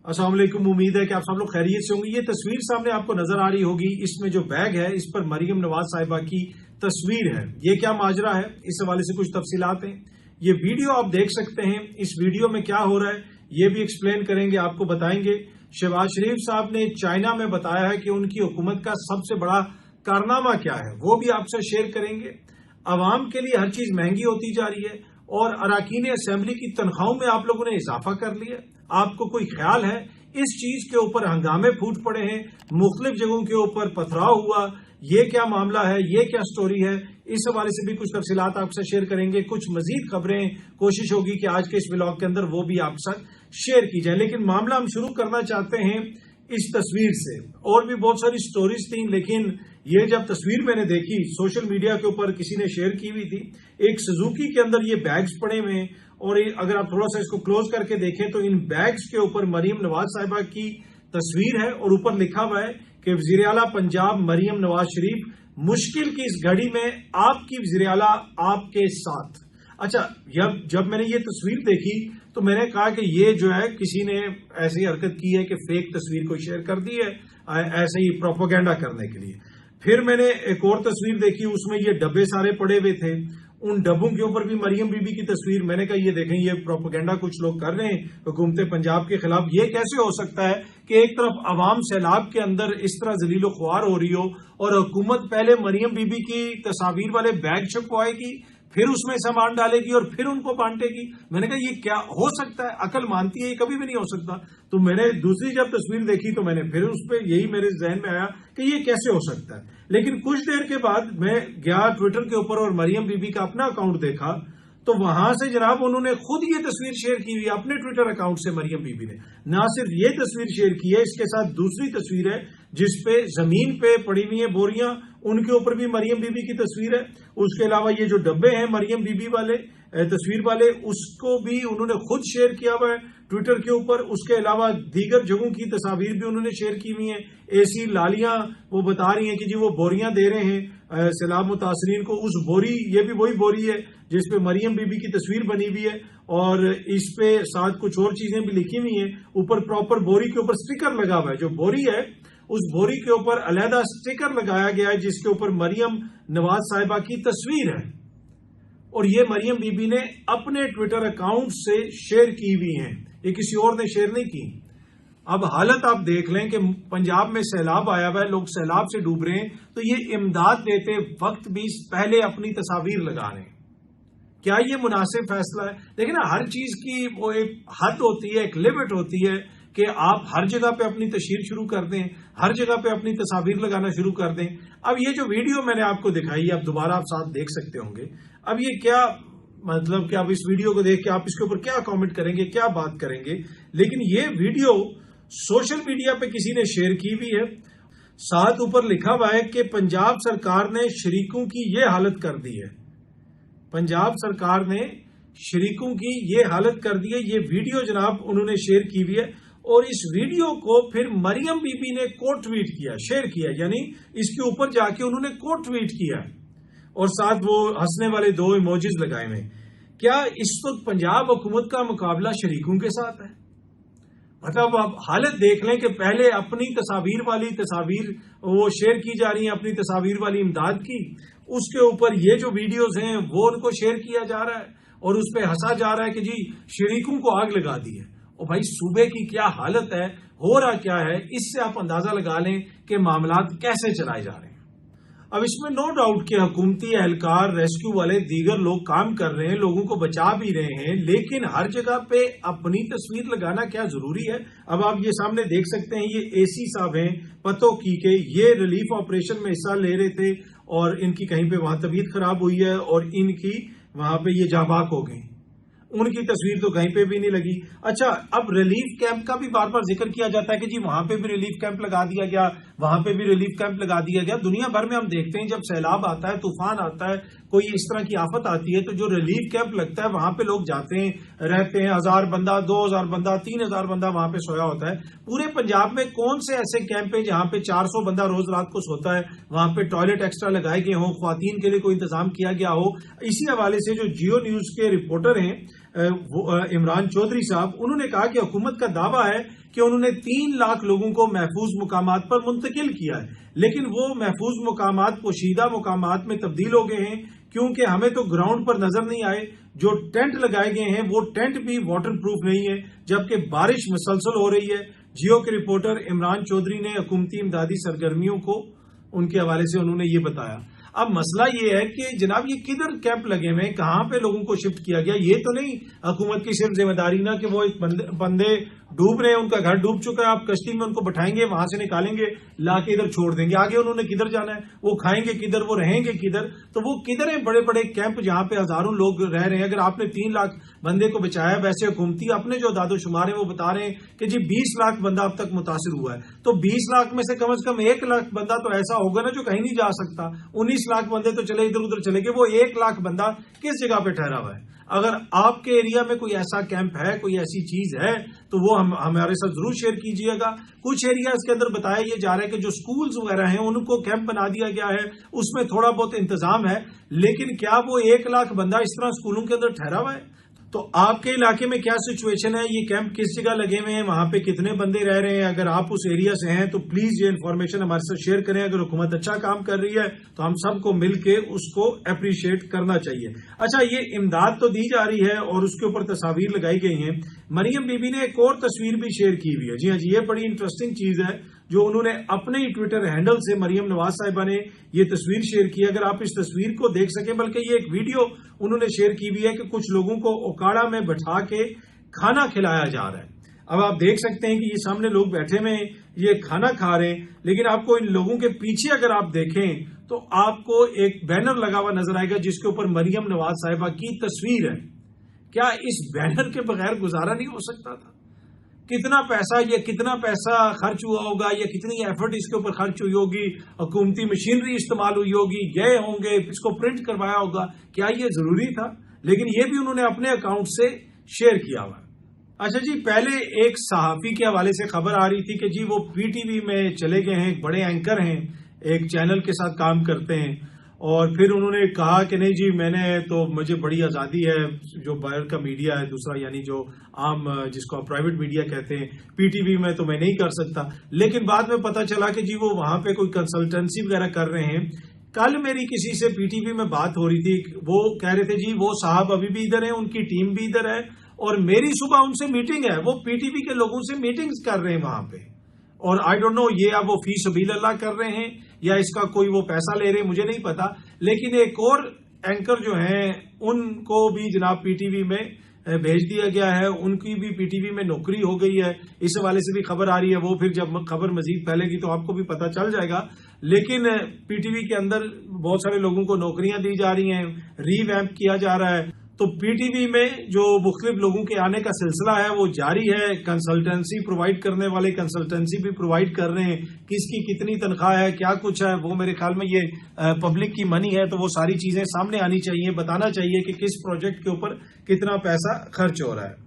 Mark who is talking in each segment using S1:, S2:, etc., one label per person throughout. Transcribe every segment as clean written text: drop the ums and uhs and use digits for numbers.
S1: अस्सलाम वालेकुम। उम्मीद है कि आप सब लोग खैरियत से होंगे। ये तस्वीर सामने आपको नजर आ रही होगी, इसमें जो बैग है इस पर मरियम नवाज साहिबा की तस्वीर है। ये क्या माजरा है, इस हवाले से कुछ तफसीलात हैं। ये वीडियो आप देख सकते हैं। इस वीडियो में क्या हो रहा है ये भी एक्सप्लेन करेंगे, आपको बताएंगे। शहबाज शरीफ साहब ने चाइना में बताया है कि उनकी हुकूमत का सबसे बड़ा कारनामा क्या है, वो भी आपसे शेयर करेंगे। अवाम के लिए हर चीज महंगी होती जा रही है और अराकीन असेंबली की तनख्वाहों में आप लोगों ने इजाफा कर लिया। आपको कोई ख्याल है इस चीज के ऊपर हंगामे फूट पड़े हैं, मुख्तलिफ जगहों के ऊपर पथराव हुआ, ये क्या मामला है, ये क्या स्टोरी है, इस हवाले से भी कुछ तफसीलात आपसे शेयर करेंगे। कुछ मजीद खबरें कोशिश होगी कि आज के इस व्लॉग के अंदर वो भी आपके साथ शेयर की जाए। लेकिन मामला हम शुरू करना चाहते हैं इस तस्वीर से। और भी बहुत सारी स्टोरीज थी, लेकिन ये जब तस्वीर मैंने देखी सोशल मीडिया के ऊपर किसी ने शेयर की हुई थी, एक सुजुकी के अंदर ये बैग्स पड़े हुए हैं और अगर आप थोड़ा सा इसको क्लोज करके देखें तो इन बैग्स के ऊपर मरियम नवाज साहिबा की तस्वीर है और ऊपर लिखा हुआ है कि वजीर आला पंजाब मरियम नवाज शरीफ, मुश्किल की इस घड़ी में आपकी वजीर आला आपके साथ। अच्छा, जब मैंने ये तस्वीर देखी तो मैंने कहा कि ये जो है किसी ने ऐसी हरकत की है कि फेक तस्वीर को शेयर कर दी है ऐसे ही प्रोपोगेंडा करने के लिए। फिर मैंने एक और तस्वीर देखी, उसमें ये डब्बे सारे पड़े हुए थे, उन डब्बों के ऊपर भी मरियम बीबी की तस्वीर। मैंने कहा ये देखें, ये प्रोपोगेंडा कुछ लोग कर रहे हैं हुकूमत पंजाब के खिलाफ। ये कैसे हो सकता है कि एक तरफ अवाम सैलाब के अंदर इस तरह जलीलो ख्वार हो रही हो और हुकूमत पहले मरियम बीबी की तस्वीर वाले बैग छपवाएगी, फिर उसमें सामान डालेगी और फिर उनको बांटेगी। मैंने कहा ये क्या हो सकता है, अकल मानती है ये कभी भी नहीं हो सकता। तो मैंने दूसरी जब तस्वीर देखी तो मैंने फिर उस पर यही मेरे जहन में आया कि ये कैसे हो सकता है। लेकिन कुछ देर के बाद मैं गया ट्विटर के ऊपर और मरियम बीबी का अपना अकाउंट देखा तो वहां से जनाब उन्होंने खुद ये तस्वीर शेयर की हुई है अपने ट्विटर अकाउंट से। मरियम बीबी ने ना सिर्फ ये तस्वीर शेयर की है, इसके साथ दूसरी तस्वीर है जिसपे जमीन पे पड़ी हुई है बोरियां, उनके ऊपर भी मरियम बीबी की तस्वीर है। उसके अलावा ये जो डब्बे हैं मरियम बीबी वाले तस्वीर वाले, उसको भी उन्होंने खुद शेयर किया हुआ है ट्विटर के ऊपर। उसके अलावा दीगर जगहों की तस्वीर भी उन्होंने शेयर की हुई है। ऐसी लालियां वो बता रही हैं कि जी वो बोरियां दे रहे हैं सैलाब मुतासरीन को। उस बोरी, ये भी वही बोरी है जिसपे मरियम बीबी की तस्वीर बनी हुई है और इस पे साथ कुछ और चीजें भी लिखी हुई हैं। ऊपर प्रॉपर बोरी के ऊपर स्टिकर लगा हुआ है। जो बोरी है उस बोरी के ऊपर अलहदा स्टिकर लगाया गया है जिसके ऊपर मरियम नवाज साहिबा की तस्वीर है और ये मरियम बीबी ने अपने ट्विटर अकाउंट से शेयर की हुई हैं, ये किसी और ने शेयर नहीं की। अब हालत आप देख लें कि पंजाब में सैलाब आया हुआ है, लोग सैलाब से डूब रहे हैं, तो ये इमदाद देते वक्त भी पहले अपनी तस्वीर लगा रहे हैं। क्या ये मुनासिब फैसला है? देखिए ना, हर चीज की वो एक हद होती है, एक लिमिट होती है कि आप हर जगह पे अपनी तशहीर शुरू कर दें, हर जगह पे अपनी तस्वीर लगाना शुरू कर दें। अब ये जो वीडियो मैंने आपको दिखाई, अब दोबारा आप साथ देख सकते होंगे। अब ये क्या मतलब कि आप इस वीडियो को देख के आप इसके ऊपर क्या कमेंट करेंगे, क्या बात करेंगे। लेकिन ये वीडियो सोशल मीडिया पे किसी ने शेयर की हुई है, साथ ऊपर लिखा हुआ है कि पंजाब सरकार ने शरीकों की ये हालत कर दी है। पंजाब सरकार ने शरीकों की ये हालत कर दी है। ये वीडियो जनाब उन्होंने शेयर की हुई है और इस वीडियो को फिर मरियम बीबी ने कोट ट्वीट किया, शेयर किया, यानी इसके ऊपर जाके उन्होंने कोट ट्वीट किया और साथ वो हंसने वाले दो इमोजीज लगाए हुए। क्या इस वक्त पंजाब हुकूमत का मुकाबला शरीकों के साथ है? मतलब आप हालत देख लें कि पहले अपनी तस्वीर वाली तस्वीर वो शेयर की जा रही है, अपनी तस्वीर वाली इमदाद की, उसके ऊपर ये जो वीडियोस हैं वो उनको शेयर किया जा रहा है और उस पर हंसा जा रहा है कि जी शरीकों को आग लगा दी है। और भाई सूबे की क्या हालत है, हो रहा क्या है, इससे आप अंदाजा लगा लें कि मामलात कैसे चलाए जा रहे हैं। अब इसमें नो डाउट कि हुकूमती एहलकार, रेस्क्यू वाले, दीगर लोग काम कर रहे हैं, लोगों को बचा भी रहे हैं, लेकिन हर जगह पे अपनी तस्वीर लगाना क्या जरूरी है? अब आप ये सामने देख सकते हैं, ये एसी साहब हैं पतों की के, ये रिलीफ ऑपरेशन में हिस्सा ले रहे थे और इनकी कहीं पे वहां तबीयत खराब हुई है और इनकी वहां पे ये जाबाक हो गई, उनकी तस्वीर तो कहीं पे भी नहीं लगी। अच्छा, अब रिलीफ कैंप का भी बार बार जिक्र किया जाता है कि जी वहां पे भी रिलीफ कैंप लगा दिया गया, वहां पे भी रिलीफ कैंप लगा दिया गया। दुनिया भर में हम देखते हैं जब सैलाब आता है, तूफान आता है, कोई इस तरह की आफत आती है तो जो रिलीफ कैंप लगता है वहां पे लोग जाते हैं, रहते हैं। 1000 बंदा, 2000 बंदा, 3000 बंदा वहां पे सोया होता है। पूरे पंजाब में कौन से ऐसे कैंप है जहां पे 400 बंदा रोज रात को सोता है, वहां पे टॉयलेट एक्स्ट्रा लगाए गए हों, ख्वातीन के लिए कोई इंतजाम किया गया हो? इसी हवाले से जो जियो न्यूज के रिपोर्टर हैं इमरान चौधरी साहब, उन्होंने कहा कि हुकूमत का दावा है کہ انہوں نے 3 लाख लोगों को महफूज मुकामात पर मुंतकिल किया है, लेकिन वो महफूज मुकामात पोशीदा मुकामात में तब्दील हो गए हैं क्योंकि हमें तो ग्राउंड पर नजर नहीं आए। जो टेंट लगाए गए हैं वो टेंट भी वाटर प्रूफ नहीं है, जबकि बारिश मुसलसल हो रही है। जियो के रिपोर्टर इमरान चौधरी ने हुकूमती इमदादी सरगर्मियों को उनके हवाले से उन्होंने ये बताया। अब मसला ये है कि जनाब ये किधर कैंप लगे हुए हैं, कहां पे लोगों को शिफ्ट किया गया? ये तो नहीं हुकूमत की सिर्फ जिम्मेदारी ना कि वो एक बंदे डूब रहे हैं, उनका घर डूब चुका है, आप कश्ती में उनको बैठाएंगे, वहां से निकालेंगे, लाके इधर छोड़ देंगे। आगे उन्होंने किधर जाना है, वो खाएंगे किधर, वो रहेंगे किधर? तो वो किधर है बड़े बड़े कैंप जहां पे हजारों लोग रह रहे हैं? अगर आपने 3 लाख बंदे को बचाया, वैसे हुकूमती अपने जो दादो शुमार है वो बता रहे हैं कि जी 20 लाख बंदा अब तक मुतासिर हुआ है। तो 20 लाख में से कम 1 लाख बंदा तो ऐसा होगा ना जो कहीं नहीं जा सकता। 19 लाख बंदे तो चले इधर उधर चले गए, वो 1 लाख बंदा किस जगह पे ठहरा हुआ है? अगर आपके एरिया में कोई ऐसा कैंप है, कोई ऐसी चीज है, तो वो हमारे साथ जरूर शेयर कीजिएगा। कुछ एरियाज के अंदर बताया ये जा रहा है कि जो स्कूल्स वगैरह हैं उनको कैंप बना दिया गया है, उसमें थोड़ा बहुत इंतजाम है, लेकिन क्या वो 1 लाख बंदा इस तरह स्कूलों के अंदर ठहरा हुआ है? तो आपके इलाके में क्या सिचुएशन है, ये कैंप किस जगह लगे हुए हैं, वहां पे कितने बंदे रह रहे हैं? अगर आप उस एरिया से हैं तो प्लीज ये इन्फॉर्मेशन हमारे साथ शेयर करें। अगर हुकूमत अच्छा काम कर रही है तो हम सबको मिलकर उसको अप्रिशिएट करना चाहिए। अच्छा, ये इमदाद तो दी जा रही है और उसके ऊपर तस्वीर लगाई गई हैं। मरियम बीबी ने एक और तस्वीर भी शेयर की हुई है। जी हाँ जी, ये बड़ी इंटरेस्टिंग चीज है जो उन्होंने अपने ही ट्विटर हैंडल से मरियम नवाज साहिबा ने ये तस्वीर शेयर की। अगर आप इस तस्वीर को देख सकें, बल्कि ये एक वीडियो उन्होंने शेयर की हुई है कि कुछ लोगों को ओकाड़ा में बैठा के खाना खिलाया जा रहा है। अब आप देख सकते हैं कि ये सामने लोग बैठे हुए हैं, ये खाना खा रहे हैं, लेकिन आपको इन लोगों के पीछे अगर आप देखें तो आपको एक बैनर लगा हुआ नजर आएगा जिसके ऊपर मरियम नवाज साहिबा की तस्वीर है। क्या इस बैनर के बगैर गुजारा नहीं हो सकता था? कितना पैसा खर्च हुआ होगा, या कितनी एफर्ट इसके ऊपर खर्च हुई होगी, हुकूमती मशीनरी इस्तेमाल हुई होगी, गए होंगे, इसको प्रिंट करवाया होगा। क्या ये जरूरी था? लेकिन ये भी उन्होंने अपने अकाउंट से शेयर किया हुआ। अच्छा जी, पहले एक सहाफी के हवाले से खबर आ रही थी कि जी वो पीटीवी में चले गए हैं, बड़े एंकर हैं, एक चैनल के साथ काम करते हैं, और फिर उन्होंने कहा कि नहीं जी मुझे बड़ी आज़ादी है, जो बाहर का मीडिया है दूसरा, यानी जो आम जिसको आप प्राइवेट मीडिया कहते हैं, पीटीवी में तो मैं नहीं कर सकता। लेकिन बाद में पता चला कि जी वो वहां पे कोई कंसल्टेंसी वगैरह कर रहे हैं। कल मेरी किसी से पीटीवी में बात हो रही थी, वो कह रहे थे जी वो साहब अभी भी इधर है, उनकी टीम भी इधर है, और मेरी सुबह उनसे मीटिंग है, वो पीटीवी के लोगों से मीटिंग्स कर रहे हैं वहां पे। और आई डोंट नो ये अब वो फी सबील अल्लाह कर रहे हैं या इसका कोई वो पैसा ले रहे हैं, मुझे नहीं पता। लेकिन एक और एंकर जो हैं उनको भी जनाब पीटीवी में भेज दिया गया है, उनकी भी पीटीवी में नौकरी हो गई है। इस हवाले से भी खबर आ रही है, वो फिर जब खबर मजीद फैलेगी तो आपको भी पता चल जाएगा। लेकिन पीटीवी के अंदर बहुत सारे लोगों को नौकरियां दी जा रही हैं, रीवैम्प किया जा रहा है। तो पीटीवी में जो मुख्तलिफ लोगों के आने का सिलसिला है वो जारी है। कंसल्टेंसी प्रोवाइड करने वाले कंसल्टेंसी भी प्रोवाइड कर रहे हैं, किसकी कितनी तनख्वाह है, क्या कुछ है, वो मेरे ख्याल में ये पब्लिक की मनी है, तो वो सारी चीजें सामने आनी चाहिए, बताना चाहिए कि किस प्रोजेक्ट के ऊपर कितना पैसा खर्च हो रहा है।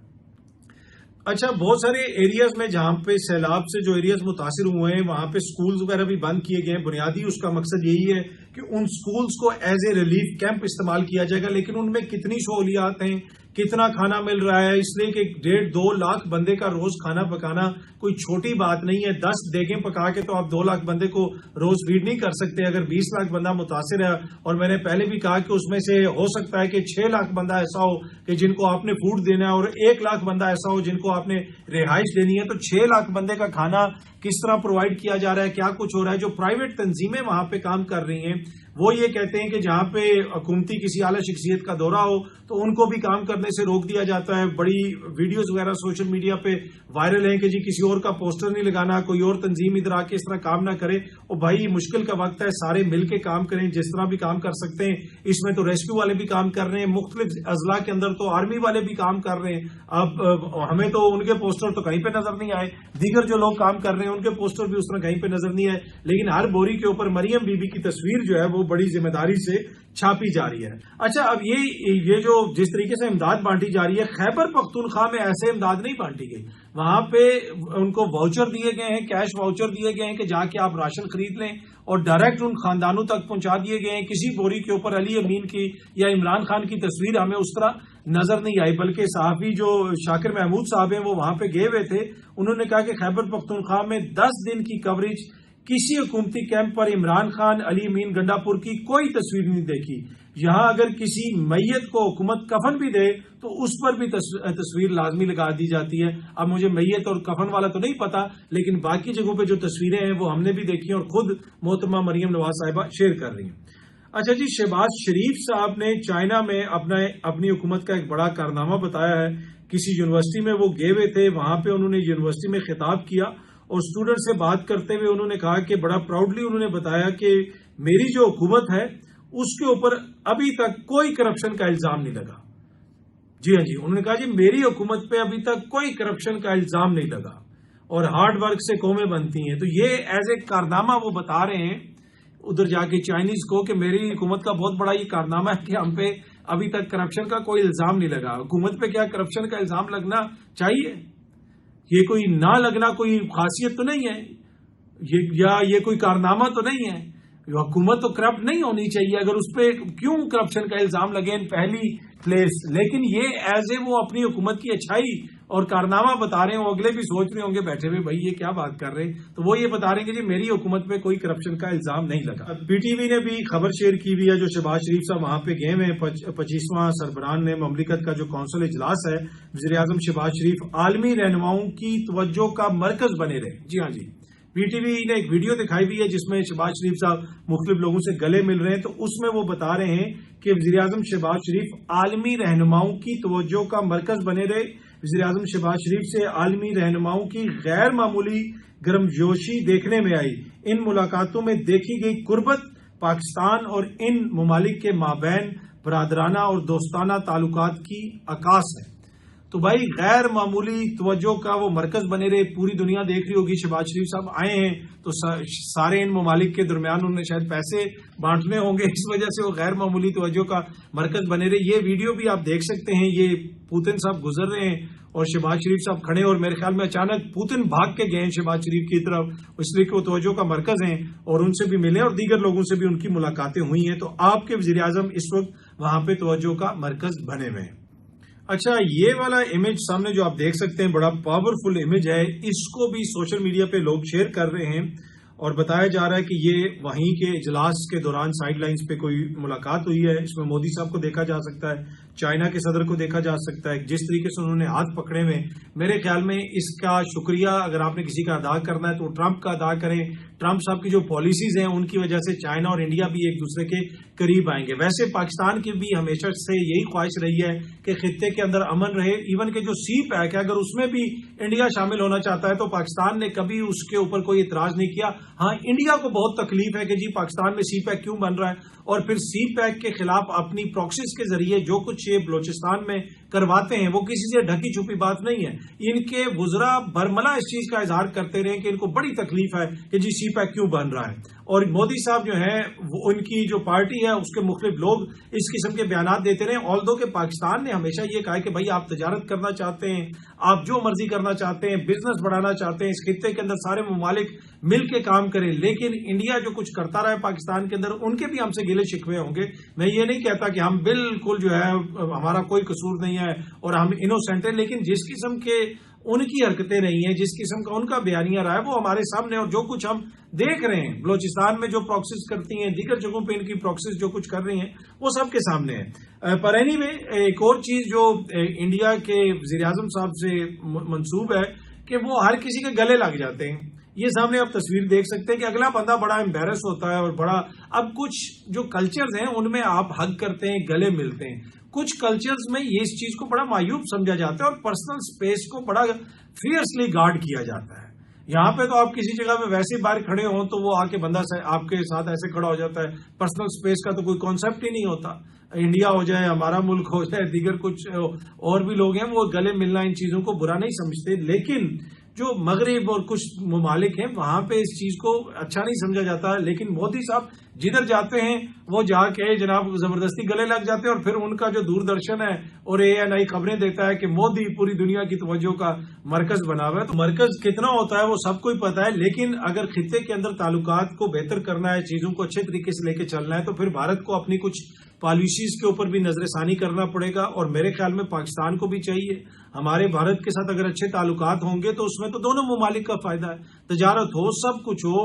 S1: अच्छा, बहुत सारे एरियाज में जहां पे सैलाब से जो एरियाज मुतासिर हुए हैं वहां पे स्कूल्स वगैरह भी बंद किए गए हैं। बुनियादी उसका मकसद यही है कि उन स्कूल्स को एज ए रिलीफ कैंप इस्तेमाल किया जाएगा, लेकिन उनमें कितनी सहूलियात हैं, कितना खाना मिल रहा है, इसलिए कि 1.5-2 लाख बंदे का रोज खाना पकाना कोई छोटी बात नहीं है। 10 देगें पका के तो आप 2 लाख बंदे को रोज फीड नहीं कर सकते। अगर 20 लाख बंदा मुतासिर है, और मैंने पहले भी कहा कि उसमें से हो सकता है कि 6 लाख बंदा ऐसा हो कि जिनको आपने फूड देना है, और 1 लाख बंदा ऐसा हो जिनको आपने रिहाइश देनी है, तो 6 लाख बंदे का खाना किस तरह प्रोवाइड किया जा रहा है, क्या कुछ हो रहा है। जो प्राइवेट तंजीमें वहां पे काम कर रही हैं वो ये कहते हैं कि जहां पे हुकूमती किसी आला शख्सियत का दौरा हो तो उनको भी काम करने से रोक दिया जाता है। बड़ी वीडियोस वगैरह सोशल मीडिया पे वायरल हैं कि जी किसी और का पोस्टर नहीं लगाना, कोई और तंजीम इधर आके इस तरह काम ना करे। और भाई मुश्किल का वक्त है, सारे मिलकर काम करें, जिस तरह भी काम कर सकते हैं। इसमें तो रेस्क्यू वाले भी काम कर रहे हैं, मुख्तलिफ अजला के अंदर तो आर्मी वाले भी काम कर रहे हैं। अब हमें तो उनके पोस्टर तो कहीं पे नजर नहीं आए, दीगर जो लोग काम कर रहे हैं उनके पोस्टर भी उस तरह कहीं पे नजर नहीं आए, लेकिन हर बोरी के ऊपर मरियम बीबी की तस्वीर जो है वो बड़ी जिम्मेदारी से छापी जा रही है। अच्छा, अब ये जो जिस तरीके से इमदाद बांटी जा रही है, खैबर पख्तूनख्वा में ऐसे इमदाद नहीं बांटी गई। वहां पे उनको वाउचर दिए गए हैं, कैश वाउचर दिए गए हैं कि जाके आप राशन खरीद लें, और डायरेक्ट उन खानदानों तक पहुंचा दिए गए हैं। किसी बोरी के ऊपर अली अमीन की या इमरान खान की तस्वीर हमें उस तरह नजर नहीं आई, बल्कि सहाफी जो शाकिर महमूद साहब हैं वो वहां पे गए हुए थे। उन्होंने कहा कि खैबर पख्तूनख्वा में 10 दिन की कवरेज किसी हुकूमती कैंप पर इमरान खान, अली अमीन गंडापुर की कोई तस्वीर नहीं देखी। यहां अगर किसी मैयत को हुकूमत कफन भी दे तो उस पर भी तस्वीर लाजमी लगा दी जाती है। अब मुझे मैयत और कफन वाला तो नहीं पता, लेकिन बाकी जगहों पे जो तस्वीरें हैं वो हमने भी देखी और खुद मोहतरमा मरियम नवाज साहिबा शेयर कर रही हैं। अच्छा जी, शहबाज शरीफ साहब ने चाइना में अपनी हुकूमत का एक बड़ा कारनामा बताया है। किसी यूनिवर्सिटी में वो गए हुए थे, वहां पे उन्होंने यूनिवर्सिटी में खिताब किया और स्टूडेंट से बात करते हुए उन्होंने कहा कि बड़ा प्राउडली उन्होंने बताया कि मेरी जो हुकूमत है उसके ऊपर अभी तक कोई करप्शन का इल्जाम नहीं लगा। जी हाँ जी, उन्होंने कहा जी मेरी हुकूमत पे अभी तक कोई करप्शन का इल्जाम नहीं लगा और हार्ड वर्क से कौमें बनती हैं। तो ये एज ए कारनामा वो बता रहे हैं उधर जाके चाइनीज को कि मेरी हुकूमत का बहुत बड़ा ये कारनामा है कि हम पे अभी तक करप्शन का कोई इल्जाम नहीं लगा। हुकूमत पे क्या करप्शन का इल्जाम लगना चाहिए? ये कोई ना लगना कोई खासियत तो नहीं है, ये कोई कारनामा तो नहीं है। हुकूमत तो करप्ट नहीं होनी चाहिए, अगर उस पर क्यों करप्शन का इल्जाम लगे इन पहली प्लेस। लेकिन ये एज ए वो अपनी हुकूमत की अच्छाई और कारनामा बता रहे हो, अगले भी सोच रहे होंगे बैठे हुए भाई ये क्या बात कर रहे हैं, तो वो ये बता रहे हैं कि जी मेरी हुकूमत पे कोई करप्शन का इल्जाम नहीं लगा। पीटीवी ने भी खबर शेयर की हुई है, जो शहबाज शरीफ साहब वहां पे गए हैं 25वां सरबरान ने ममलिकत का जो कौंसिल इजलास है, वज़ीर आज़म शहबाज शरीफ आलमी रहनुमाओं की तवज्जो का मरकज बने रहे। जी हाँ जी, पीटीवी ने एक वीडियो दिखाई हुई है जिसमें शहबाज शरीफ साहब मुख्तलिफ लोगों से गले मिल रहे हैं। तो उसमें वो बता रहे हैं कि वज़ीर आज़म शहबाज शरीफ आलमी रहनुमाओं की तवज्जो का मरकज बने रहे। वज़ीर आज़म शहबाज शरीफ से आलमी रहनुमाओं की गैर मामूली गर्मजोशी देखने में आई। इन मुलाकातों में देखी गई कुर्बत पाकिस्तान और इन ममालिक के माबैन बरादराना और दोस्ताना ताल्लुकात की अक्कास है। तो भाई गैर मामूली तवज्जो का वो मरकज बने रहे, पूरी दुनिया देख रही होगी। शहबाज शरीफ साहब आए हैं तो सारे इन ममालिक के दरमियान उन्होंने शायद पैसे बांटने होंगे, इस वजह से वो गैर मामूली तवज्जो का मरकज बने रहे। ये वीडियो भी आप देख सकते हैं, ये पुतिन साहब गुजर रहे हैं और शहबाज शरीफ साहब खड़े, और मेरे ख्याल में अचानक पुतिन भाग के गए शहबाज शरीफ की तरफ, इसलिए कि वो तवज्जो का मरकज हैं और उनसे भी मिले और दीगर लोगों से भी उनकी मुलाकातें हुई हैं। तो आपके वज़ीर आज़म इस वक्त वहां पे तवज्जो का मरकज बने हुए हैं। अच्छा, ये वाला इमेज सामने जो आप देख सकते हैं बड़ा पावरफुल इमेज है, इसको भी सोशल मीडिया पे लोग शेयर कर रहे हैं और बताया जा रहा है कि ये वहीं के इजलास के दौरान साइडलाइंस पे कोई मुलाकात हुई है। इसमें मोदी साहब को देखा जा सकता है, चाइना के सदर को देखा जा सकता है। जिस तरीके से उन्होंने हाथ पकड़े हुए, मेरे ख्याल में इसका शुक्रिया अगर आपने किसी का अदा करना है तो ट्रंप का अदा करें। ट्रंप साहब की जो पॉलिसीज हैं उनकी वजह से चाइना और इंडिया भी एक दूसरे के करीब आएंगे। वैसे पाकिस्तान की भी हमेशा से यही ख्वाहिश रही है कि खित्ते के अंदर अमन रहे। इवन के जो सी पैक है, अगर उसमें भी इंडिया शामिल होना चाहता है तो पाकिस्तान ने कभी उसके ऊपर कोई इतराज नहीं किया। हाँ, इंडिया को बहुत तकलीफ है कि जी पाकिस्तान में सी पैक क्यों बन रहा है, और फिर सी पैक के खिलाफ अपनी प्रॉक्सिस के जरिए जो कुछ ये बलोचिस्तान में करवाते हैं वो किसी से ढकी छुपी बात नहीं है। इनके वुज़रा बरमला इस चीज का इजहार करते रहे कि इनको बड़ी तकलीफ है कि जी सी पैक क्यों बन रहा है। और मोदी साहब जो है उनकी जो पार्टी है उसके मुख्तलिफ लोग इस किस्म के बयान देते रहे। ऑल्दो कि पाकिस्तान ने हमेशा ये कहा कि भाई आप तजारत करना चाहते हैं, आप जो मर्जी करना चाहते हैं, बिजनेस बढ़ाना चाहते हैं, इस खित्ते के अंदर सारे ममालिक मिल के काम करें। लेकिन इंडिया जो कुछ करता रहा है पाकिस्तान के अंदर, उनके भी हमसे गिले शिकवे होंगे। मैं ये नहीं कहता कि हम बिल्कुल जो है हमारा कोई कसूर नहीं है और हम इनोसेंट हैं, लेकिन जिस किस्म के उनकी हरकतें नहीं है, जिस किस्म का उनका बयानिया रहा है वो हमारे सामने, और जो कुछ हम देख रहे हैं बलोचिस्तान में जो प्रॉक्सिस करती हैं, दीगर जगहों पे इनकी प्रॉक्सिस जो कुछ कर रही हैं वो सबके सामने है। पर एनीवे, एक और चीज जो इंडिया के वज़ीर आज़म साहब से मंसूब है कि वो हर किसी के गले लग जाते हैं। ये सामने आप तस्वीर देख सकते हैं कि अगला बंदा बड़ा एम्बेरस होता है और बड़ा, अब कुछ जो कल्चर्स हैं उनमें आप हग करते हैं, गले मिलते हैं। कुछ कल्चर्स में ये इस चीज को बड़ा मायूब समझा जाता है और पर्सनल स्पेस को बड़ा फियर्सली गार्ड किया जाता है। यहाँ पे तो आप किसी जगह पे वैसे ही बाहर खड़े हो तो वो आके बंदा आपके साथ ऐसे खड़ा हो जाता है। पर्सनल स्पेस का तो कोई कॉन्सेप्ट ही नहीं होता। इंडिया हो जाए, हमारा मुल्क हो जाए, दीगर कुछ और भी लोग हैं, वो गले मिलना इन चीजों को बुरा नहीं समझते। लेकिन जो मगरिब और कुछ ममालिक हैं वहां पे इस चीज को अच्छा नहीं समझा जाता। लेकिन मोदी साहब जिधर जाते हैं वो जाके जनाब जबरदस्ती गले लग जाते हैं और फिर उनका जो दूरदर्शन है और ANI खबरें देता है कि मोदी पूरी दुनिया की तवज्जो का मरकज बना हुआ है। तो मरकज कितना होता है वो सबको ही पता है, लेकिन अगर खित्ते के अंदर ताल्लुकात को बेहतर करना है, चीजों को अच्छे तरीके से लेके चलना है, तो फिर भारत को अपनी कुछ پالیسیز کے اوپر بھی نظر ثانی کرنا پڑے گا، اور میرے خیال میں پاکستان کو بھی چاہیے ہمارے بھارت کے ساتھ اگر اچھے تعلقات ہوں گے تو اس میں تو دونوں ممالک کا فائدہ ہے، تجارت ہو، سب کچھ ہو۔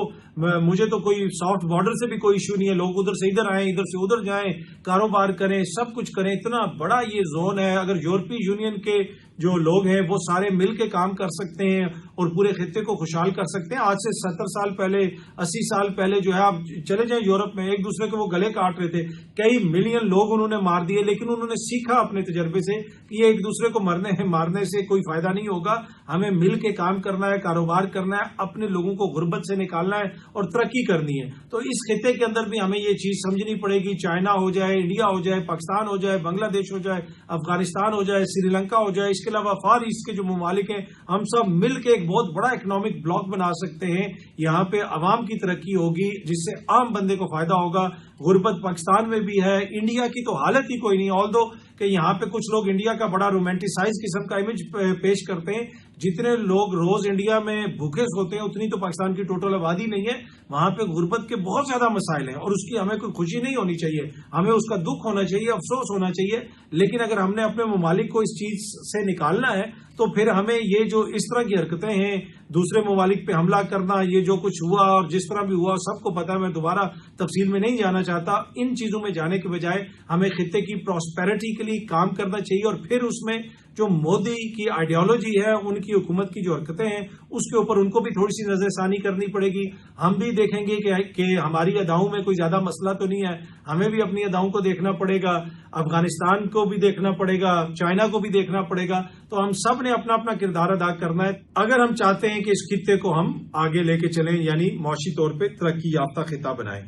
S1: مجھے تو کوئی سافٹ بارڈر سے بھی کوئی ایشو نہیں ہے، لوگ ادھر سے ادھر آئیں، ادھر سے ادھر جائیں، کاروبار کریں، سب کچھ کریں۔ اتنا بڑا یہ زون ہے، اگر یورپی یونین کے جو لوگ ہیں وہ سارے مل کے کام کر سکتے ہیں اور پورے خطے کو خوشحال کر سکتے ہیں۔ آج سے 70 سال پہلے، 80 سال پہلے جو ہے، آپ چلے جائیں یورپ میں، ایک دوسرے کے وہ گلے کاٹ رہے تھے، کئی ملین لوگ انہوں نے مار دیے، لیکن انہوں نے سیکھا اپنے تجربے سے کہ یہ ایک دوسرے کو مارنے سے کوئی فائدہ نہیں ہوگا، ہمیں مل کے کام کرنا ہے، کاروبار کرنا ہے، اپنے لوگوں کو غربت سے نکالنا ہے اور ترقی کرنی ہے۔ تو اس خطے کے اندر بھی ہمیں یہ چیز سمجھنی پڑے گی، چائنا ہو جائے، انڈیا ہو جائے، پاکستان ہو جائے، بنگلہ دیش ہو جائے، افغانستان ہو جائے، سری لنکا ہو جائے، اس کے علاوہ فار ایسٹ کے جو ممالک ہیں، ہم سب مل کے ایک بہت بڑا اکنامک بلاک بنا سکتے ہیں۔ یہاں پہ عوام کی ترقی ہوگی جس سے عام بندے کو فائدہ ہوگا۔ غربت پاکستان میں بھی ہے، انڈیا کی تو حالت ہی کوئی نہیں، آلدو کہ یہاں پہ کچھ لوگ انڈیا کا بڑا رومانٹیسائز قسم کا امیج پیش کرتے ہیں۔ جتنے لوگ روز انڈیا میں بھوکے ہوتے ہیں اتنی تو پاکستان کی ٹوٹل آبادی نہیں ہے۔ وہاں پہ غربت کے بہت زیادہ مسائل ہیں اور اس کی ہمیں کوئی خوشی نہیں ہونی چاہیے، ہمیں اس کا دکھ ہونا چاہیے، افسوس ہونا چاہیے۔ لیکن اگر ہم نے اپنے ممالک کو اس چیز سے نکالنا ہے تو پھر ہمیں یہ جو اس طرح کی حرکتیں ہیں، دوسرے ممالک پہ حملہ کرنا، یہ جو کچھ ہوا اور جس طرح بھی ہوا سب کو پتا ہے، میں دوبارہ تفصیل میں نہیں جانا چاہتا۔ ان چیزوں میں جانے کے بجائے ہمیں خطے کی پراسپیرٹی کے لیے کام کرنا چاہیے، اور پھر اس میں جو مودی کی آئیڈیالوجی ہے، ان کی حکومت کی جو حرکتیں ہیں، اس کے اوپر ان کو بھی تھوڑی سی نظر ثانی کرنی پڑے گی۔ ہم بھی دیکھیں گے کہ ہماری اداؤں میں کوئی زیادہ مسئلہ تو نہیں ہے، ہمیں بھی اپنی اداؤں کو دیکھنا پڑے گا، افغانستان کو بھی دیکھنا پڑے گا، چائنا کو بھی دیکھنا پڑے گا۔ تو ہم سب نے اپنا اپنا کردار ادا کرنا ہے اگر ہم چاہتے ہیں کہ اس خطے کو ہم آگے لے کے چلیں، یعنی معاشی طور پہ ترقی یافتہ خطہ بنائیں۔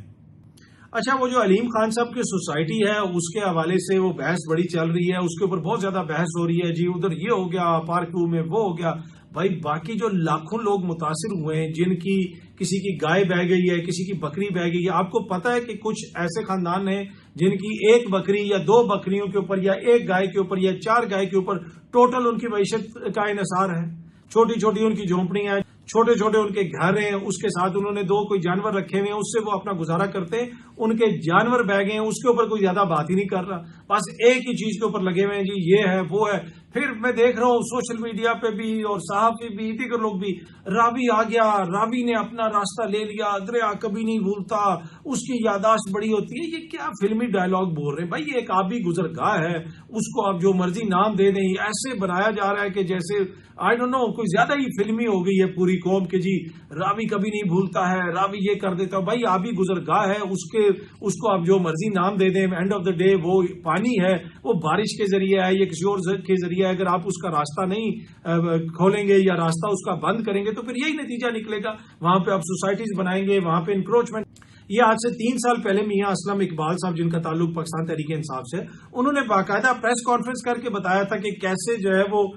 S1: اچھا، وہ جو علیم خان صاحب کی سوسائٹی ہے اس کے حوالے سے وہ بحث بڑی چل رہی ہے، اس کے اوپر بہت زیادہ بحث ہو رہی ہے، جی ادھر یہ ہو گیا، پارک ویو میں وہ ہو گیا۔ بھائی باقی جو لاکھوں لوگ متاثر ہوئے ہیں، جن کی کسی کی گائے بہ گئی ہے، کسی کی بکری بہ گئی ہے، آپ کو پتا ہے کہ کچھ ایسے خاندان ہیں جن کی ایک بکری یا دو بکریوں کے اوپر یا ایک گائے کے اوپر یا 4 گائے کے اوپر ٹوٹل ان کی معیشت کا انحصار ہے۔ چھوٹی چھوٹی ان کی جھونپڑیاں ہیں، چھوٹے چھوٹے ان کے گھر ہیں، اس کے ساتھ انہوں نے 2 کوئی جانور رکھے ہوئے ہیں، اس سے وہ اپنا گزارا کرتے ہیں۔ ان کے جانور بہ گئے ہیں، اس کے اوپر کوئی زیادہ بات ہی نہیں کر رہا، بس ایک ہی چیز کے اوپر لگے ہوئے ہیں، جی یہ ہے وہ ہے۔ پھر میں دیکھ رہا ہوں سوشل میڈیا پہ بھی اور صحافی بھی، دیگر لوگ بھی، راوی آ گیا، راوی نے اپنا راستہ لے لیا، دریا کبھی نہیں بھولتا، اس کی یاداشت بڑی ہوتی ہے۔ یہ کیا فلمی ڈائلاگ بول رہے ہیں بھائی؟ یہ ایک آبی گزرگاہ ہے، اس کو آپ جو مرضی نام دے دیں، ایسے بنایا جا رہا ہے کہ جیسے آئی ڈونٹ نو کوئی زیادہ ہی فلمی ہو گئی ہے پوری قوم کے، جی راوی کبھی نہیں بھولتا ہے، راوی یہ کر دیتا ہے۔ بھائی آبی گزرگاہ ہے، اس کو آپ جو مرضی نام دے دیں، اینڈ آف دا ڈے وہ پانی ہے، وہ بارش کے ذریعے ہے یا کسی اور کے ذریعے ہے۔ اگر آپ اس کا راستہ نہیں کھولیں گے یا راستہ اس کا بند کریں گے تو پھر یہی نتیجہ نکلے گا۔ وہاں پہ آپ سوسائٹیز بنائیں گے، وہاں پہ انکروچمنٹ۔ یہ آج سے 3 سال پہلے میاں اسلم اقبال صاحب، جن کا تعلق پاکستان تحریک انصاف سے، انہوں نے باقاعدہ پریس کانفرنس کر کے بتایا تھا کہ کیسے جو ہے وہ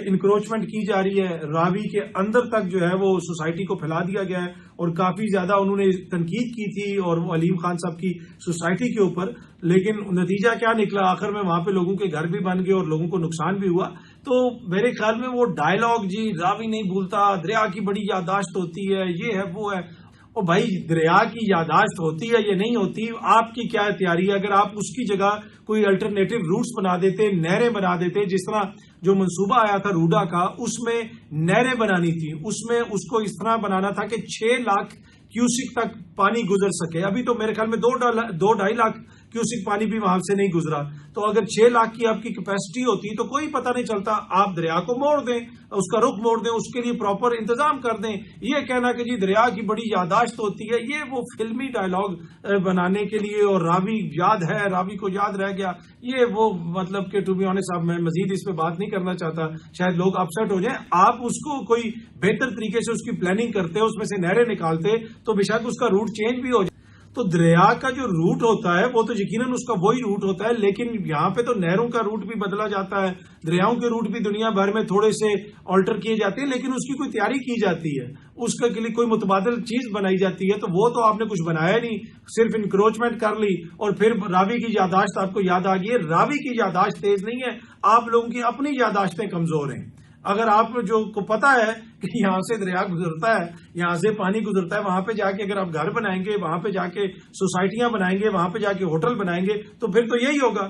S1: انکروچمنٹ کی جا رہی ہے، راوی کے اندر تک جو ہے وہ سوسائٹی کو پھیلا دیا گیا ہے، اور کافی زیادہ انہوں نے تنقید کی تھی اور وہ علیم خان صاحب کی سوسائٹی کے اوپر۔ لیکن نتیجہ کیا نکلا؟ آخر میں وہاں پہ لوگوں کے گھر بھی بن گئے اور لوگوں کو نقصان بھی ہوا۔ تو میرے خیال میں وہ ڈائلاگ، جی راوی نہیں بھولتا، دریا کی بڑی یاداشت ہوتی ہے، یہ ہے وہ ہے، اور بھائی دریا کی یاداشت ہوتی ہے یا نہیں ہوتی، آپ کی کیا تیاری ہے؟ اگر آپ اس کی جگہ کوئی الٹرنیٹو روٹس بنا دیتے، نہریں بنا دیتے، جس طرح جو منصوبہ آیا تھا روڈا کا، اس میں نہریں بنانی تھی، اس میں اس کو اس طرح بنانا تھا کہ 6 لاکھ کیوسک تک پانی گزر سکے۔ ابھی تو میرے خیال میں 2.5 لاکھ کیوسک پانی بھی وہاں سے نہیں گزرا۔ تو اگر 6 لاکھ کی آپ کی کیپیسٹی ہوتی تو کوئی پتہ نہیں چلتا۔ آپ دریا کو موڑ دیں، اس کا رخ موڑ دیں، اس کے لیے پراپر انتظام کر دیں۔ یہ کہنا کہ جی دریا کی بڑی یاداشت ہوتی ہے، یہ وہ فلمی ڈائلاگ بنانے کے لیے، اور راوی یاد ہے، راوی کو یاد رہ گیا، یہ وہ مطلب کہ ٹو بی آنیسٹ صاحب میں مزید اس پہ بات نہیں کرنا چاہتا، شاید لوگ اپسٹ ہو جائیں۔ آپ اس کو کوئی بہتر طریقے سے اس کی پلاننگ کرتے، اس میں سے نہریں نکالتے تو بے شک اس کا روٹ چینج بھی ہو جائے۔ تو دریا کا جو روٹ ہوتا ہے وہ تو یقیناً اس کا وہی روٹ ہوتا ہے، لیکن یہاں پہ تو نہروں کا روٹ بھی بدلا جاتا ہے، دریاؤں کے روٹ بھی دنیا بھر میں تھوڑے سے آلٹر کیے جاتے ہیں، لیکن اس کی کوئی تیاری کی جاتی ہے، اس کے لیے کوئی متبادل چیز بنائی جاتی ہے۔ تو وہ تو آپ نے کچھ بنایا نہیں، صرف انکروچمنٹ کر لی، اور پھر راوی کی یاداشت آپ کو یاد آ گئی ہے۔ راوی کی یاداشت تیز نہیں ہے، آپ لوگوں کی اپنی یاداشتیں کمزور ہیں۔ اگر آپ جو کو پتا ہے کہ یہاں سے دریا گزرتا ہے، یہاں سے پانی گزرتا ہے، وہاں پہ جا کے اگر آپ گھر بنائیں گے، وہاں پہ جا کے سوسائٹیاں بنائیں گے، وہاں پہ جا کے ہوٹل بنائیں گے، تو پھر تو یہی ہوگا۔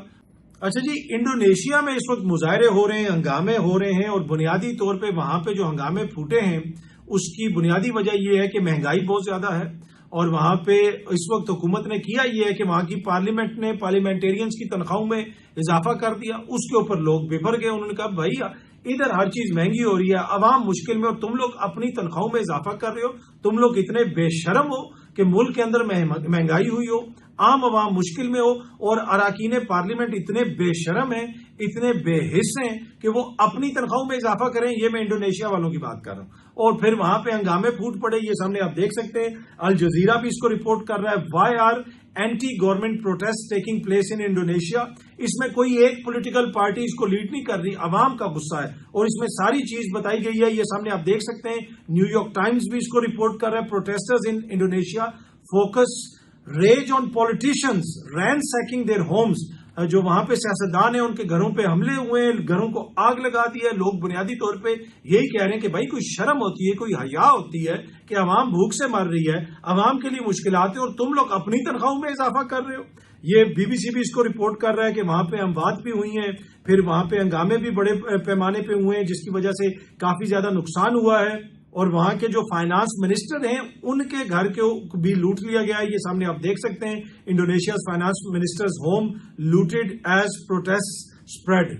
S1: اچھا جی، انڈونیشیا میں اس وقت مظاہرے ہو رہے ہیں، ہنگامے ہو رہے ہیں، اور بنیادی طور پہ وہاں پہ جو ہنگامے پھوٹے ہیں اس کی بنیادی وجہ یہ ہے کہ مہنگائی بہت زیادہ ہے، اور وہاں پہ اس وقت حکومت نے کیا یہ ہے کہ وہاں کی پارلیمنٹ نے پارلیمنٹیرینز کی تنخواہوں میں اضافہ کر دیا۔ اس کے اوپر لوگ بفر گئے، انہوں نے کہا بھائی ادھر ہر چیز مہنگی ہو رہی ہے، عوام مشکل میں، اور تم لوگ اپنی تنخواہوں میں اضافہ کر رہے ہو، تم لوگ اتنے بے شرم ہو کہ ملک کے اندر مہنگائی ہوئی ہو، عام عوام مشکل میں ہو، اور اراکین پارلیمنٹ اتنے بے شرم ہیں، اتنے بے حس ہیں کہ وہ اپنی تنخواہوں میں اضافہ کریں۔ یہ میں انڈونیشیا والوں کی بات کر رہا ہوں، اور پھر وہاں پہ ہنگامے پھوٹ پڑے، یہ سامنے آپ دیکھ سکتے ہیں، الجزیرہ بھی اس کو رپورٹ کر رہا ہے، why are anti government protest taking place in Indonesia. اس میں کوئی ایک پولیٹیکل پارٹی اس کو لیڈ نہیں کر رہی، عوام کا غصہ ہے، اور اس میں ساری چیز بتائی گئی ہے، یہ سامنے آپ دیکھ سکتے ہیں۔ نیو یارک ٹائمز بھی اس کو رپورٹ کر رہا ہے، protesters in Indonesia focus rage on politicians ransacking their homes. جو وہاں پہ سیاستدان ہیں ان کے گھروں پہ حملے ہوئے ہیں، گھروں کو آگ لگا دی ہے۔ لوگ بنیادی طور پہ یہی کہہ رہے ہیں کہ بھائی کوئی شرم ہوتی ہے، کوئی حیا ہوتی ہے کہ عوام بھوک سے مر رہی ہے، عوام کے لیے مشکلات ہیں، اور تم لوگ اپنی تنخواہوں میں اضافہ کر رہے ہو۔ یہ بی بی سی بھی اس کو رپورٹ کر رہا ہے کہ وہاں پہ اموات بھی ہوئی ہیں، پھر وہاں پہ ہنگامے بھی بڑے پیمانے پہ ہوئے ہیں، جس کی وجہ سے کافی زیادہ نقصان ہوا ہے، اور وہاں کے جو فائنانس منسٹر ہیں ان کے گھر کو بھی لوٹ لیا گیا ہے۔ یہ سامنے آپ دیکھ سکتے ہیں، Indonesia's finance ministers home looted as protest spread.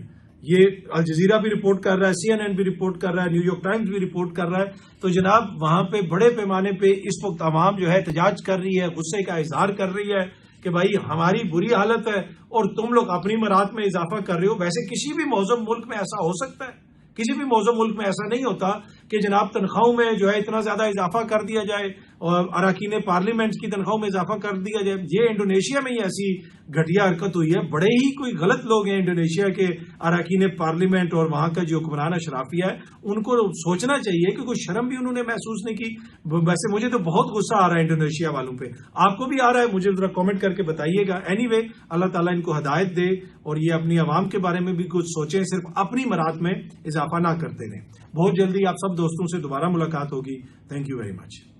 S1: یہ الجزیرہ بھی رپورٹ کر رہا ہے، سی این این بھی رپورٹ کر رہا ہے، نیو یارک ٹائمز بھی رپورٹ کر رہا ہے۔ تو جناب وہاں پہ بڑے پیمانے پہ اس وقت عوام جو ہے احتجاج کر رہی ہے، غصے کا اظہار کر رہی ہے کہ بھائی ہماری بری حالت ہے اور تم لوگ اپنی مراد میں اضافہ کر رہے ہو۔ ویسے کسی بھی معظم ملک میں ایسا ہو سکتا ہے، کسی بھی معظم ملک میں ایسا نہیں ہوتا کہ جناب تنخواہوں میں جو ہے اتنا زیادہ اضافہ کر دیا جائے، اور اراکین پارلیمنٹ کی تنخواہوں میں اضافہ کر دیا جائے۔ یہ انڈونیشیا میں ہی ایسی گھٹیا حرکت ہوئی ہے، بڑے ہی کوئی غلط لوگ ہیں انڈونیشیا کے اراکین پارلیمنٹ اور وہاں کا جو حکمران اشرافیہ ہے، ان کو سوچنا چاہیے کہ کوئی شرم بھی انہوں نے محسوس نہیں کی۔ ویسے مجھے تو بہت غصہ آ رہا ہے انڈونیشیا والوں پہ، آپ کو بھی آ رہا ہے؟ مجھے ذرا کامنٹ کر کے بتائیے گا۔ اینی وے، اللہ تعالیٰ ان کو ہدایت دے، اور یہ اپنی عوام کے بارے میں بھی کچھ سوچیں، صرف اپنی مراد میں اضافہ نہ کرتے رہیں۔ بہت جلدی آپ سب دوستوں سے دوبارہ ملاقات ہوگی۔ Thank you very much.